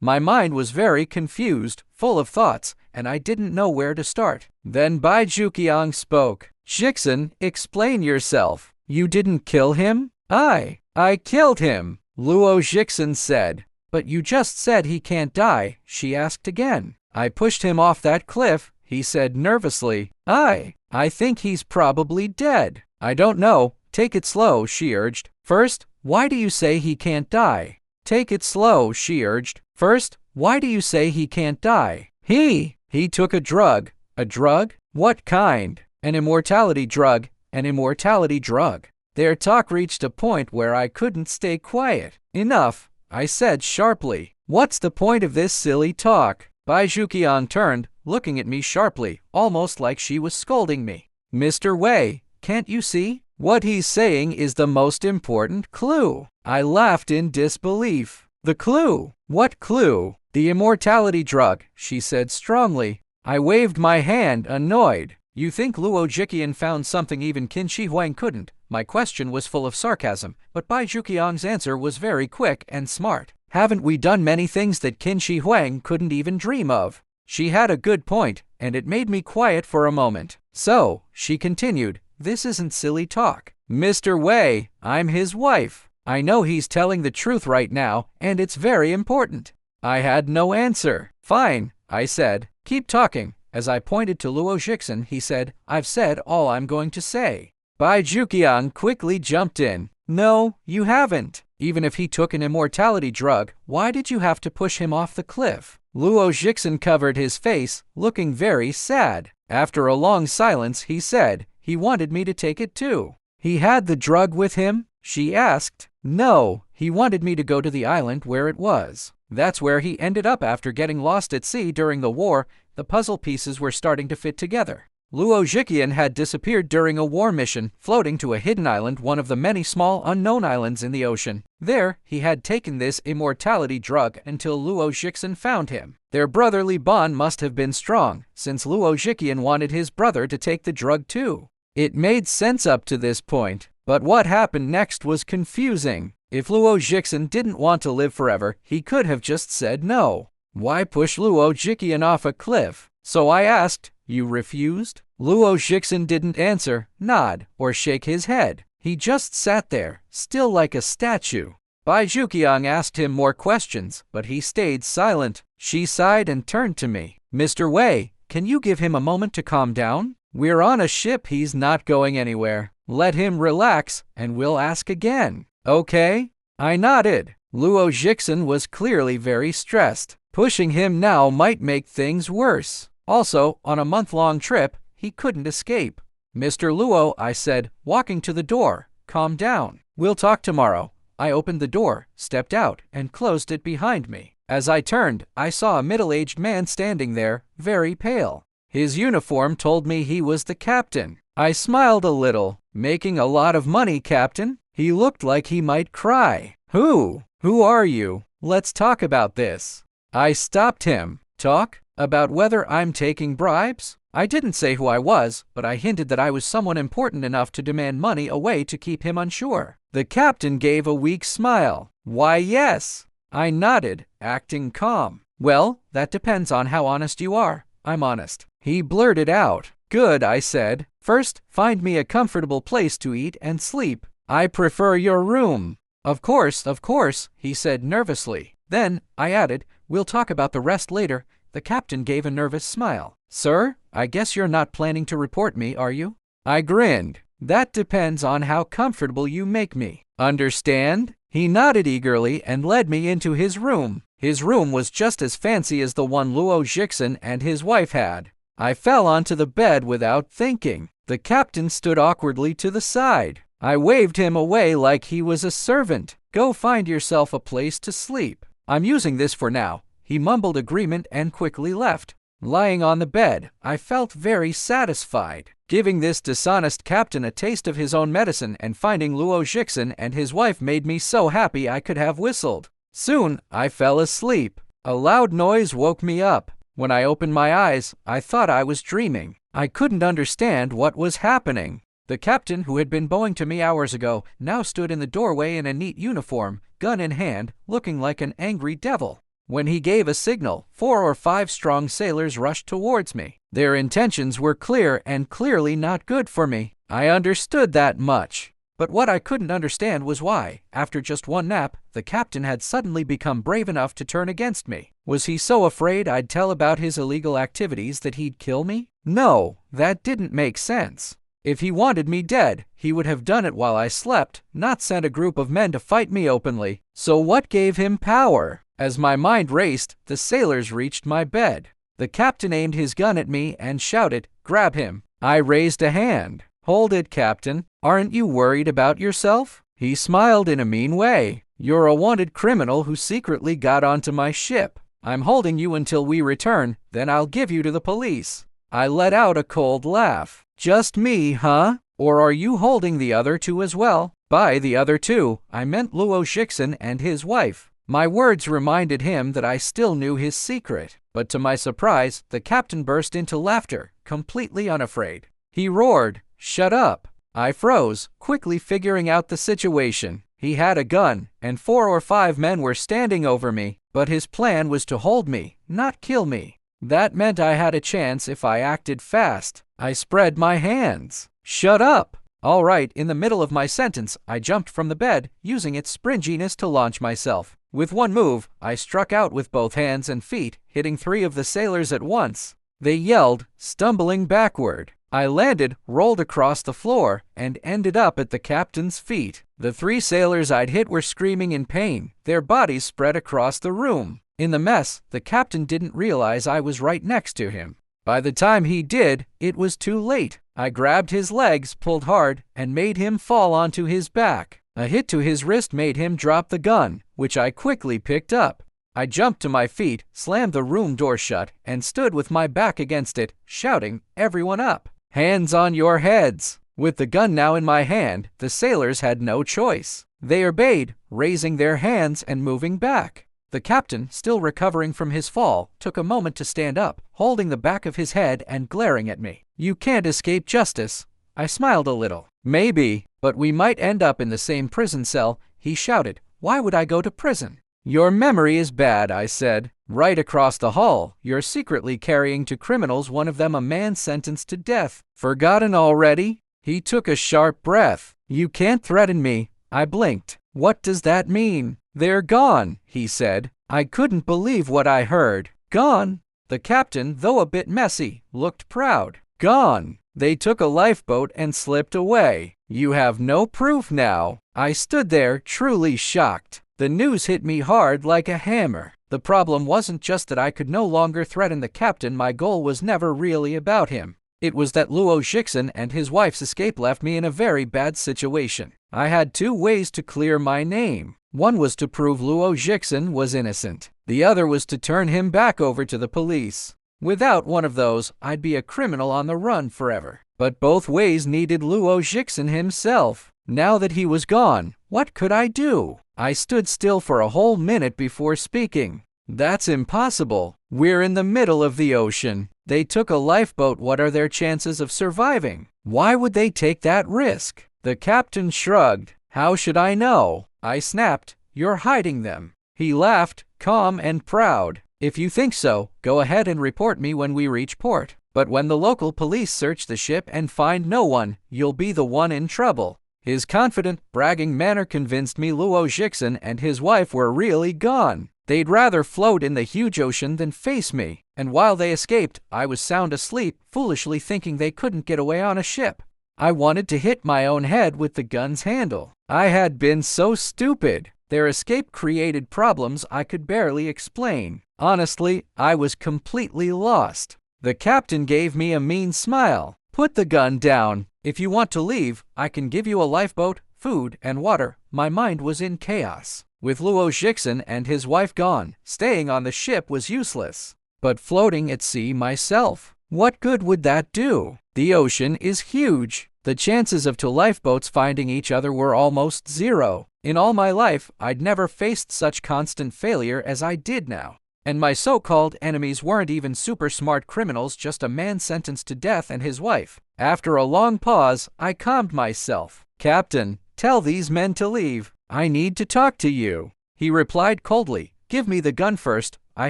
My mind was very confused, full of thoughts, and I didn't know where to start. Then Bai Juqiang spoke. Jixin, explain yourself. You didn't kill him? I killed him, Luo Jixin said. But you just said he can't die, she asked again. I pushed him off that cliff, he said nervously. I think he's probably dead. I don't know, take it slow, she urged. First, why do you say he can't die? Take it slow, she urged. First, why do you say he can't die? He took a drug. A drug? What kind? An immortality drug. An immortality drug. Their talk reached a point where I couldn't stay quiet. Enough, I said sharply. What's the point of this silly talk? Bai Juqiang turned, looking at me sharply, almost like she was scolding me. Mr. Wei, can't you see? What he's saying is the most important clue. I laughed in disbelief. The clue? What clue? The immortality drug, she said strongly. I waved my hand, annoyed. You think Luo Jiqian found something even Qin Shi Huang couldn't? My question was full of sarcasm, but Bai Juqiang's answer was very quick and smart. Haven't we done many things that Qin Shi Huang couldn't even dream of? She had a good point, and it made me quiet for a moment. So, she continued, this isn't silly talk. Mr. Wei, I'm his wife. I know he's telling the truth right now, and it's very important. I had no answer. Fine, I said. Keep talking. As I pointed to Luo Jixin, he said, I've said all I'm going to say. Bai Juqiang quickly jumped in. No, you haven't. Even if he took an immortality drug, why did you have to push him off the cliff? Luo Jixin covered his face, looking very sad. After a long silence, he said, he wanted me to take it too. He had the drug with him? She asked. No, he wanted me to go to the island where it was. That's where he ended up after getting lost at sea during the war. The puzzle pieces were starting to fit together. Luo Jiqian had disappeared during a war mission, floating to a hidden island, one of the many small unknown islands in the ocean. There, he had taken this immortality drug until Luo Jixin found him. Their brotherly bond must have been strong, since Luo Jiqian wanted his brother to take the drug too. It made sense up to this point, but what happened next was confusing. If Luo Jixin didn't want to live forever, he could have just said no. Why push Luo Jiqian off a cliff? So I asked, you refused? Luo Jixin didn't answer, nod, or shake his head. He just sat there, still like a statue. Bai Juqiang asked him more questions, but he stayed silent. She sighed and turned to me. Mr. Wei, can you give him a moment to calm down? We're on a ship, he's not going anywhere. Let him relax, and we'll ask again. Okay? I nodded. Luo Jixin was clearly very stressed. Pushing him now might make things worse. Also, on a month-long trip, he couldn't escape. Mr. Luo, I said, walking to the door, calm down. We'll talk tomorrow. I opened the door, stepped out, and closed it behind me. As I turned, I saw a middle-aged man standing there, very pale. His uniform told me he was the captain. I smiled a little. Making a lot of money, Captain? He looked like he might cry. Who are you? Let's talk about this. I stopped him. Talk? About whether I'm taking bribes? I didn't say who I was, but I hinted that I was someone important enough to demand money away to keep him unsure. The captain gave a weak smile. Why, yes. I nodded, acting calm. Well, that depends on how honest you are. I'm honest. He blurted out. Good, I said. First, find me a comfortable place to eat and sleep. I prefer your room. Of course, he said nervously. Then, I added, we'll talk about the rest later. The captain gave a nervous smile. Sir, I guess you're not planning to report me, are you? I grinned. That depends on how comfortable you make me. Understand? He nodded eagerly and led me into his room. His room was just as fancy as the one Luo Jixin and his wife had. I fell onto the bed without thinking. The captain stood awkwardly to the side. I waved him away like he was a servant. Go find yourself a place to sleep. I'm using this for now. He mumbled agreement and quickly left. Lying on the bed, I felt very satisfied. Giving this dishonest captain a taste of his own medicine and finding Luo Jixin and his wife made me so happy I could have whistled. Soon, I fell asleep. A loud noise woke me up. When I opened my eyes, I thought I was dreaming. I couldn't understand what was happening. The captain, who had been bowing to me hours ago, now stood in the doorway in a neat uniform, gun in hand, looking like an angry devil. When he gave a signal, 4 or 5 strong sailors rushed towards me. Their intentions were clear and clearly not good for me. I understood that much. But what I couldn't understand was why, after just one nap, the captain had suddenly become brave enough to turn against me. Was he so afraid I'd tell about his illegal activities that he'd kill me? No, that didn't make sense. If he wanted me dead, he would have done it while I slept, not sent a group of men to fight me openly. So what gave him power? As my mind raced, the sailors reached my bed. The captain aimed his gun at me and shouted, "Grab him." I raised a hand. "Hold it, Captain. Aren't you worried about yourself?" He smiled in a mean way. "You're a wanted criminal who secretly got onto my ship. I'm holding you until we return, then I'll give you to the police." I let out a cold laugh. "Just me, huh? Or are you holding the other two as well?" By the other two, I meant Luo Jixin and his wife. My words reminded him that I still knew his secret. But to my surprise, the captain burst into laughter, completely unafraid. He roared, "Shut up." I froze, quickly figuring out the situation. He had a gun, and 4 or 5 men were standing over me, but his plan was to hold me, not kill me. That meant I had a chance if I acted fast. I spread my hands. "Shut up." All right, in the middle of my sentence, I jumped from the bed, using its springiness to launch myself. With one move, I struck out with both hands and feet, hitting 3 of the sailors at once. They yelled, stumbling backward. I landed, rolled across the floor, and ended up at the captain's feet. The 3 sailors I'd hit were screaming in pain, their bodies spread across the room. In the mess, the captain didn't realize I was right next to him. By the time he did, it was too late. I grabbed his legs, pulled hard, and made him fall onto his back. A hit to his wrist made him drop the gun, which I quickly picked up. I jumped to my feet, slammed the room door shut, and stood with my back against it, shouting, "Everyone up! Hands on your heads!" With the gun now in my hand, the sailors had no choice. They obeyed, raising their hands and moving back. The captain, still recovering from his fall, took a moment to stand up, holding the back of his head and glaring at me. "You can't escape justice." I smiled a little. "Maybe, but we might end up in the same prison cell," he shouted. "Why would I go to prison?" "Your memory is bad," I said. "Right across the hall, you're secretly carrying to criminals, one of them a man sentenced to death. Forgotten already?" He took a sharp breath. "You can't threaten me." I blinked. "What does that mean?" "They're gone," he said. I couldn't believe what I heard. "Gone?" The captain, though a bit messy, looked proud. "Gone. They took a lifeboat and slipped away. You have no proof now." I stood there, truly shocked. The news hit me hard like a hammer. The problem wasn't just that I could no longer threaten the captain. My goal was never really about him. It was that Luo Jixin and his wife's escape left me in a very bad situation. I had 2 ways to clear my name. One was to prove Luo Jixin was innocent. The other was to turn him back over to the police. Without one of those, I'd be a criminal on the run forever. But both ways needed Luo Jixin himself. Now that he was gone, what could I do? I stood still for a whole minute before speaking. "That's impossible. We're in the middle of the ocean. They took a lifeboat. What are their chances of surviving? Why would they take that risk?" The captain shrugged. "How should I know?" I snapped. "You're hiding them." He laughed, calm and proud. "If you think so, go ahead and report me when we reach port. But when the local police search the ship and find no one, you'll be the one in trouble." His confident, bragging manner convinced me Luo Jixin and his wife were really gone. They'd rather float in the huge ocean than face me. And while they escaped, I was sound asleep, foolishly thinking they couldn't get away on a ship. I wanted to hit my own head with the gun's handle. I had been so stupid. Their escape created problems I could barely explain. Honestly, I was completely lost. The captain gave me a mean smile. "Put the gun down. If you want to leave, I can give you a lifeboat, food, and water." My mind was in chaos. With Luo Jixin and his wife gone, staying on the ship was useless. But floating at sea myself, what good would that do? The ocean is huge. The chances of 2 lifeboats finding each other were almost 0. In all my life, I'd never faced such constant failure as I did now. And my so-called enemies weren't even super smart criminals, just a man sentenced to death and his wife. After a long pause, I calmed myself. "Captain, tell these men to leave. I need to talk to you." He replied coldly, "Give me the gun first, I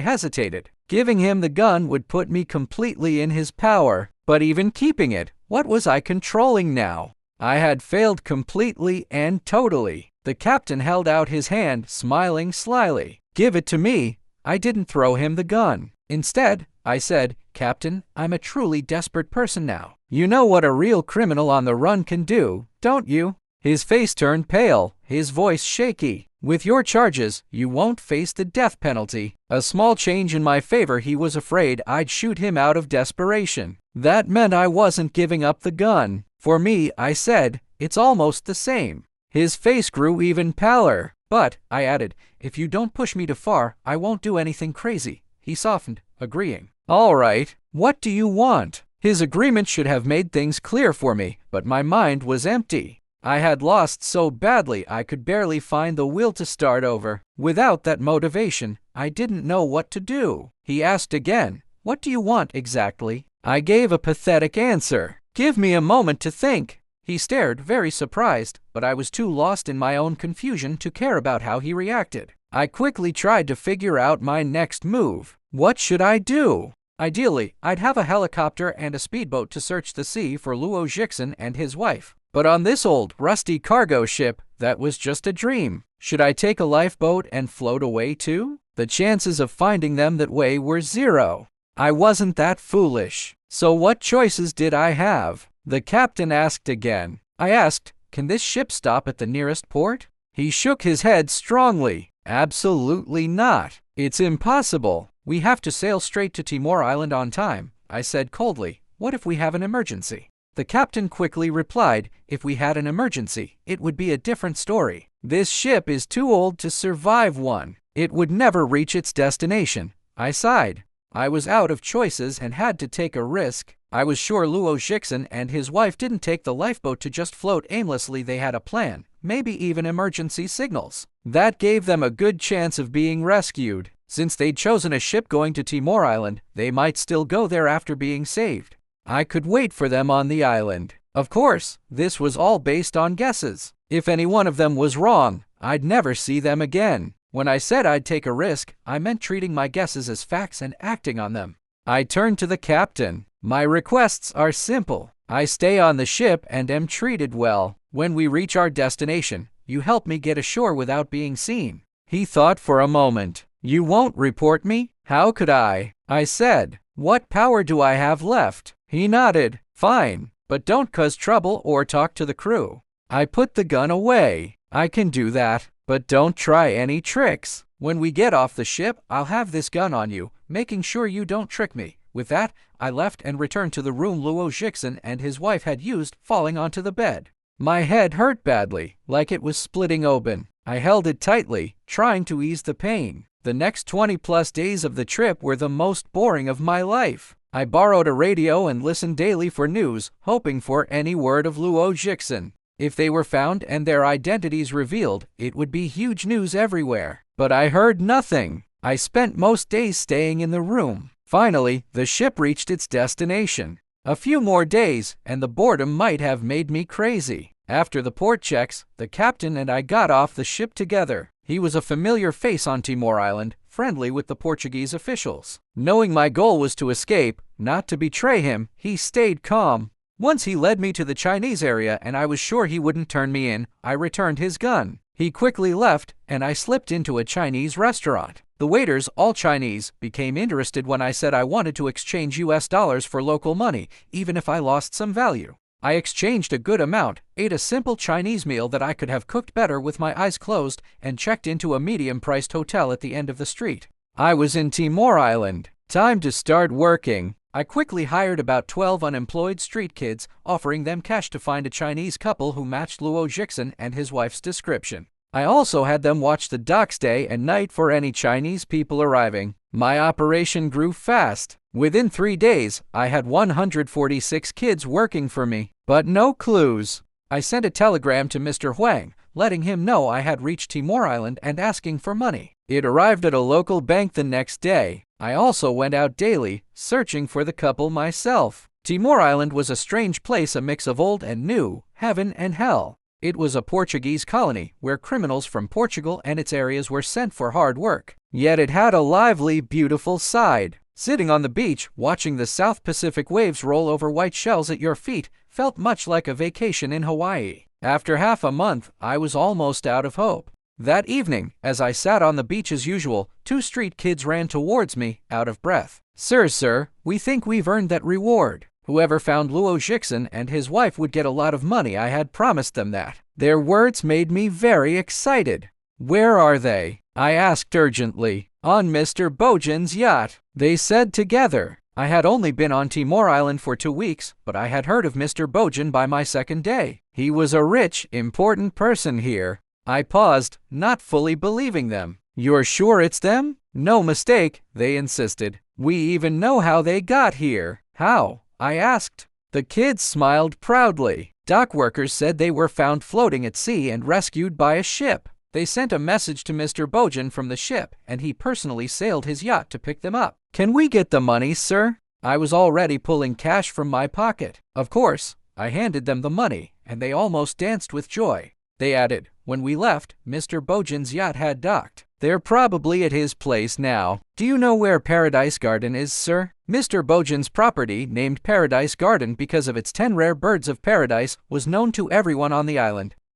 hesitated. Giving him the gun would put me completely in his power, but even keeping it, what was I controlling now? I had failed completely and totally. The captain held out his hand, smiling slyly. "Give it to me." I didn't throw him the gun. Instead, I said, "Captain, I'm a truly desperate person now. You know what a real criminal on the run can do, don't you?" His face turned pale, his voice shaky. "With your charges, you won't face the death penalty." A small change in my favor. He was afraid I'd shoot him out of desperation. That meant I wasn't giving up the gun. For me, I said, "It's almost the same." His face grew even paler. "But," I added, "if you don't push me too far, I won't do anything crazy." He softened, agreeing. "All right, what do you want?" His agreement should have made things clear for me, but my mind was empty. I had lost so badly I could barely find the will to start over. Without that motivation, I didn't know what to do. He asked again, "What do you want exactly?" I gave a pathetic answer. "Give me a moment to think." He stared, very surprised, but I was too lost in my own confusion to care about how he reacted. I quickly tried to figure out my next move. What should I do? Ideally, I'd have a helicopter and a speedboat to search the sea for Luo Jixin and his wife. But on this old, rusty cargo ship, that was just a dream. Should I take a lifeboat and float away too? The chances of finding them that way were zero. I wasn't that foolish. So what choices did I have? The captain asked again. I asked, "Can this ship stop at the nearest port?" He shook his head strongly. "Absolutely not. It's impossible. We have to sail straight to Timor Island on time." I said coldly, "What if we have an emergency?" The captain quickly replied, "If we had an emergency, it would be a different story. This ship is too old to survive one. It would never reach its destination." I sighed. I was out of choices and had to take a risk. I was sure Luo Jixin and his wife didn't take the lifeboat to just float aimlessly. They had a plan, maybe even emergency signals. That gave them a good chance of being rescued. Since they'd chosen a ship going to Timor Island, they might still go there after being saved. I could wait for them on the island. Of course, this was all based on guesses. If any one of them was wrong, I'd never see them again. When I said I'd take a risk, I meant treating my guesses as facts and acting on them. I turned to the captain. "My requests are simple. I stay on the ship and am treated well. When we reach our destination, you help me get ashore without being seen." He thought for a moment. "You won't report me?" "How could I?" I said. "What power do I have left?" He nodded. "Fine, but don't cause trouble or talk to the crew." I put the gun away. "I can do that, but don't try any tricks. When we get off the ship, I'll have this gun on you, making sure you don't trick me." With that, I left and returned to the room Luo Jixin and his wife had used, falling onto the bed. My head hurt badly, like it was splitting open. I held it tightly, trying to ease the pain. The next 20+ days of the trip were the most boring of my life. I borrowed a radio and listened daily for news, hoping for any word of Luo Jixin. If they were found and their identities revealed, it would be huge news everywhere. But I heard nothing. I spent most days staying in the room. Finally, the ship reached its destination. A few more days, and the boredom might have made me crazy. After the port checks, the captain and I got off the ship together. He was a familiar face on Timor Island, friendly with the Portuguese officials. Knowing my goal was to escape, not to betray him, he stayed calm. Once he led me to the Chinese area and I was sure he wouldn't turn me in, I returned his gun. He quickly left, and I slipped into a Chinese restaurant. The waiters, all Chinese, became interested when I said I wanted to exchange US dollars for local money, even if I lost some value. I exchanged a good amount, ate a simple Chinese meal that I could have cooked better with my eyes closed, and checked into a medium-priced hotel at the end of the street. I was in Timor Island. Time to start working. I quickly hired about 12 unemployed street kids, offering them cash to find a Chinese couple who matched Luo Jixin and his wife's description. I also had them watch the docks day and night for any Chinese people arriving. My operation grew fast. Within 3 days, I had 146 kids working for me, but no clues. I sent a telegram to Mr. Huang, letting him know I had reached Timor Island and asking for money. It arrived at a local bank the next day. I also went out daily, searching for the couple myself. Timor Island was a strange place, a mix of old and new, heaven and hell. It was a Portuguese colony where criminals from Portugal and its areas were sent for hard work. yet it had a lively, beautiful side. Sitting on the beach, watching the South Pacific waves roll over white shells at your feet felt much like a vacation in Hawaii. After half a month, I was almost out of hope. That evening, as I sat on the beach as usual, 2 street kids ran towards me, out of breath. Sir, we think we've earned that reward. Whoever found Luo Jixin and his wife would get a lot of money. I had promised them that. Their words made me very excited. Where are they? I asked urgently. On Mr. Bojin's yacht, they said together. I had only been on Timor Island for 2 weeks, but I had heard of Mr. Bojin by my second day. He was a rich, important person here. I paused, not fully believing them. You're sure it's them? No mistake, they insisted. We even know how they got here. How? I asked. The kids smiled proudly. Dock workers said they were found floating at sea and rescued by a ship. They sent a message to Mr. Bojin from the ship, and he personally sailed his yacht to pick them up. Can we get the money, sir? I was already pulling cash from my pocket. Of course, I handed them the money, and they almost danced with joy. They added, when we left, Mr. Bojin's yacht had docked. They're probably at his place now. Do you know where Paradise Garden is, sir? Mr. Bojin's property, named Paradise Garden because of its 10 rare birds of paradise, was known to everyone on the island.